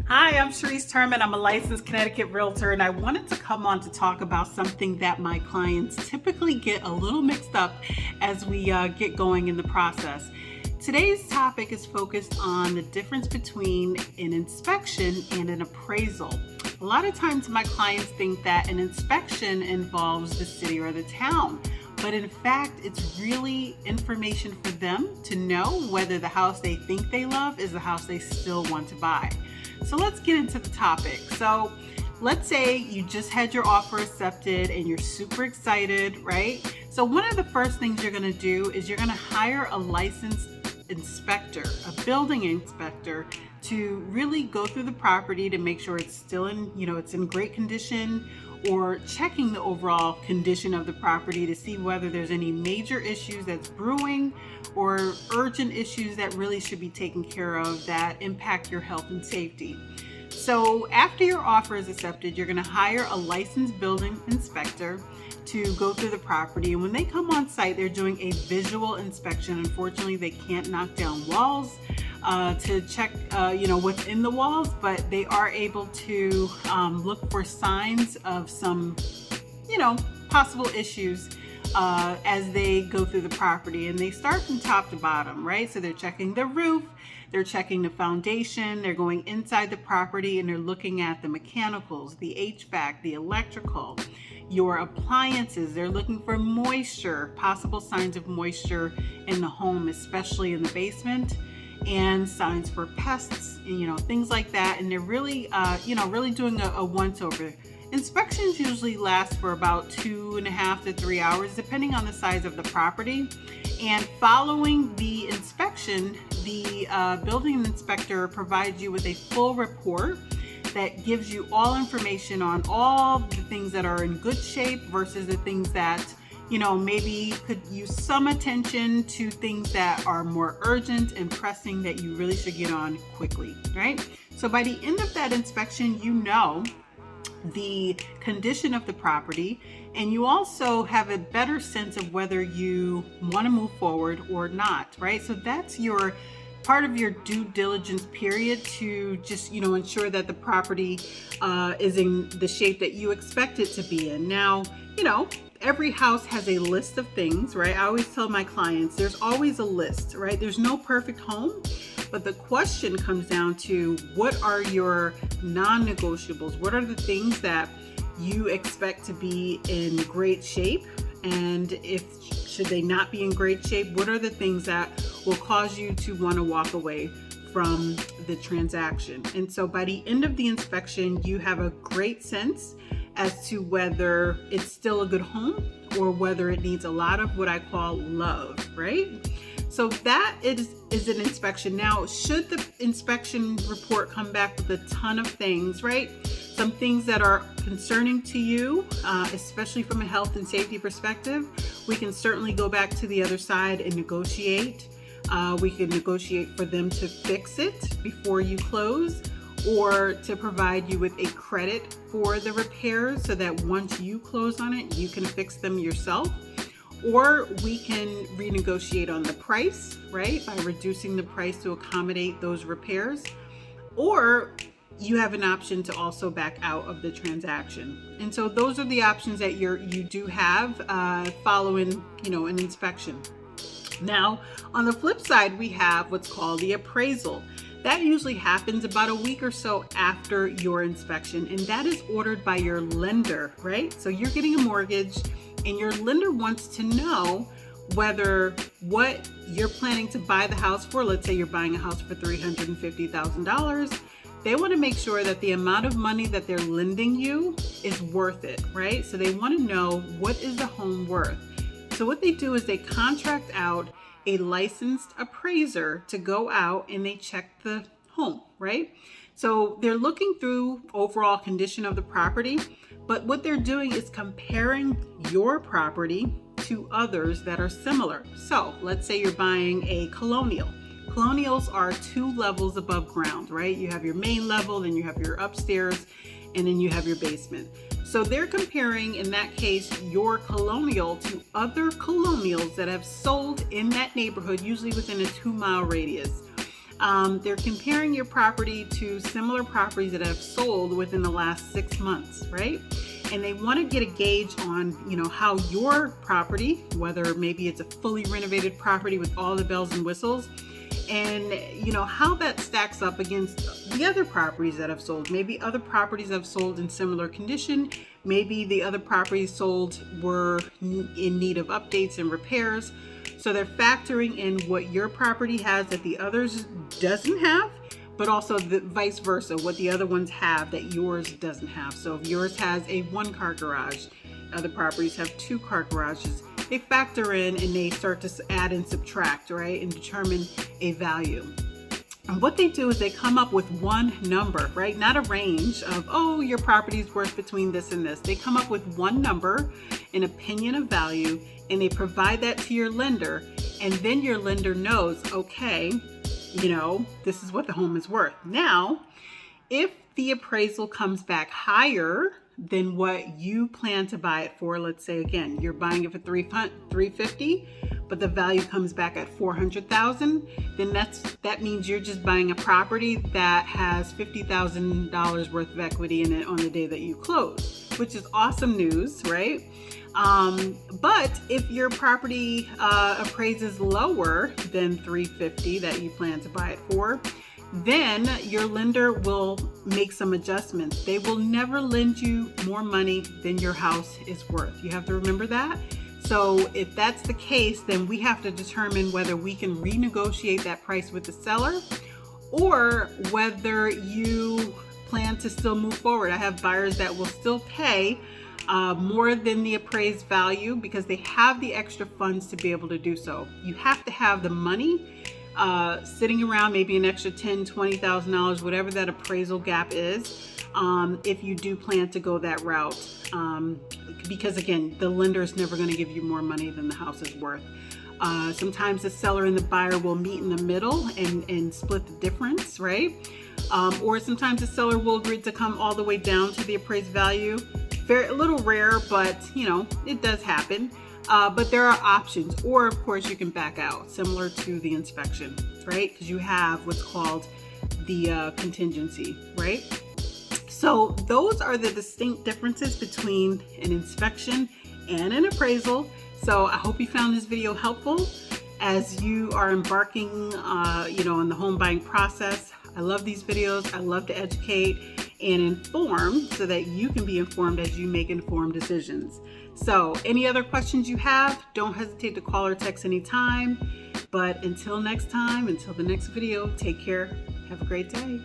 Hi, I'm Sharice Terman. I'm a licensed Connecticut realtor, and I wanted to come on to talk about something that my clients typically get a little mixed up as we get going in the process. Today's topic is focused on the difference between an inspection and an appraisal. A lot of times my clients think that an inspection involves the city or the town, but in fact, it's really information for them to know whether the house they think they love is the house they still want to buy. So let's get into the topic. So let's say you just had your offer accepted and you're super excited, right? So one of the first things you're going to do is you're going to hire a licensed inspector, a building inspector, to really go through the property to make sure it's still in, it's in great condition, or checking the overall condition of the property to see whether there's any major issues that's brewing or urgent issues that really should be taken care of that impact your health and safety. So after your offer is accepted, you're going to hire a licensed building inspector to go through the property. And when they come on site, they're doing a visual inspection. Unfortunately, they can't knock down walls to check what's in the walls, but they are able to look for signs of some possible issues as they go through the property. And they start from top to bottom, right? So they're checking the roof, they're checking the foundation, they're going inside the property, and they're looking at the mechanicals, the HVAC, the electrical, your appliances. They're looking for moisture, possible signs of moisture in the home, especially in the basement, and signs for pests, things like that. And they're really, really doing a once-over. Inspections usually last for about 2.5 to 3 hours, depending on the size of the property. And following the inspection, the building inspector provides you with a full report that gives you all information on all the things that are in good shape versus the things that maybe could use some attention, to things that are more urgent and pressing that you really should get on quickly, right? So by the end of that inspection, the condition of the property, and you also have a better sense of whether you want to move forward or not, right? So that's your part of your due diligence period to just ensure that the property is in the shape that you expect it to be in. Now, every house has a list of things, right? I always tell my clients there's always a list, right? There's no perfect home, but the question comes down to, what are your non-negotiables? What are the things that you expect to be in great shape? And should they not be in great shape, what are the things that will cause you to want to walk away from the transaction? And so by the end of the inspection, you have a great sense as to whether it's still a good home or whether it needs a lot of what I call love, right? So that is an inspection. Now, should the inspection report come back with a ton of things, right? Some things that are concerning to you, especially from a health and safety perspective, we can certainly go back to the other side and negotiate. We can negotiate for them to fix it before you close, or to provide you with a credit for the repairs so that once you close on it, you can fix them yourself. Or we can renegotiate on the price, right, by reducing the price to accommodate those repairs. Or you have an option to also back out of the transaction. And so those are the options that you do have following, an inspection. Now, on the flip side, we have what's called the appraisal. That usually happens about a week or so after your inspection, and that is ordered by your lender, right? So you're getting a mortgage, and your lender wants to know whether what you're planning to buy the house for, let's say you're buying a house for $350,000, they want to make sure that the amount of money that they're lending you is worth it, right? So they want to know, what is the home worth? So what they do is they contract out a licensed appraiser to go out and they check the home, right? So they're looking through overall condition of the property, but what they're doing is comparing your property to others that are similar. So let's say you're buying a colonial. Colonials are 2 levels above ground, right? You have your main level, then you have your upstairs, and then you have your basement. So they're comparing, in that case, your colonial to other colonials that have sold in that neighborhood, usually within a 2-mile radius. They're comparing your property to similar properties that have sold within the last 6 months, right? And they want to get a gauge on, how your property, whether maybe it's a fully renovated property with all the bells and whistles, and how that stacks up against the other properties that have sold. Maybe other properties have sold in similar condition. Maybe the other properties sold were in need of updates and repairs. So they're factoring in what your property has that the others doesn't have, but also the vice versa, what the other ones have that yours doesn't have. So if yours has a 1-car garage, other properties have 2-car garages. They factor in and they start to add and subtract, right, and determine a value. And what they do is they come up with one number, right? Not a range of, oh, your property is worth between this and this. They come up with one number, an opinion of value, and they provide that to your lender. And then your lender knows, okay, this is what the home is worth. Now, if the appraisal comes back higher than what you plan to buy it for, let's say again, you're buying it for $350, but the value comes back at $400,000, then that means you're just buying a property that has $50,000 worth of equity in it on the day that you close, which is awesome news, right? But if your property appraises lower than $350 that you plan to buy it for, then your lender will make some adjustments. They will never lend you more money than your house is worth. You have to remember that. So if that's the case, then we have to determine whether we can renegotiate that price with the seller or whether you plan to still move forward. I have buyers that will still pay more than the appraised value because they have the extra funds to be able to do so. You have to have the money sitting around, maybe an extra $10,000, $20,000, whatever that appraisal gap is, if you do plan to go that route. Because again, the lender is never going to give you more money than the house is worth. Sometimes the seller and the buyer will meet in the middle and split the difference, right? Or sometimes the seller will agree to come all the way down to the appraised value. A little rare, but it does happen. But there are options, or of course you can back out, similar to the inspection, right? Because you have what's called the contingency, right? So those are the distinct differences between an inspection and an appraisal. So I hope you found this video helpful as you are embarking, on the home buying process. I love these videos. I love to educate and inform so that you can be informed as you make informed decisions. So any other questions you have, don't hesitate to call or text anytime. But until next time, until the next video, take care. Have a great day.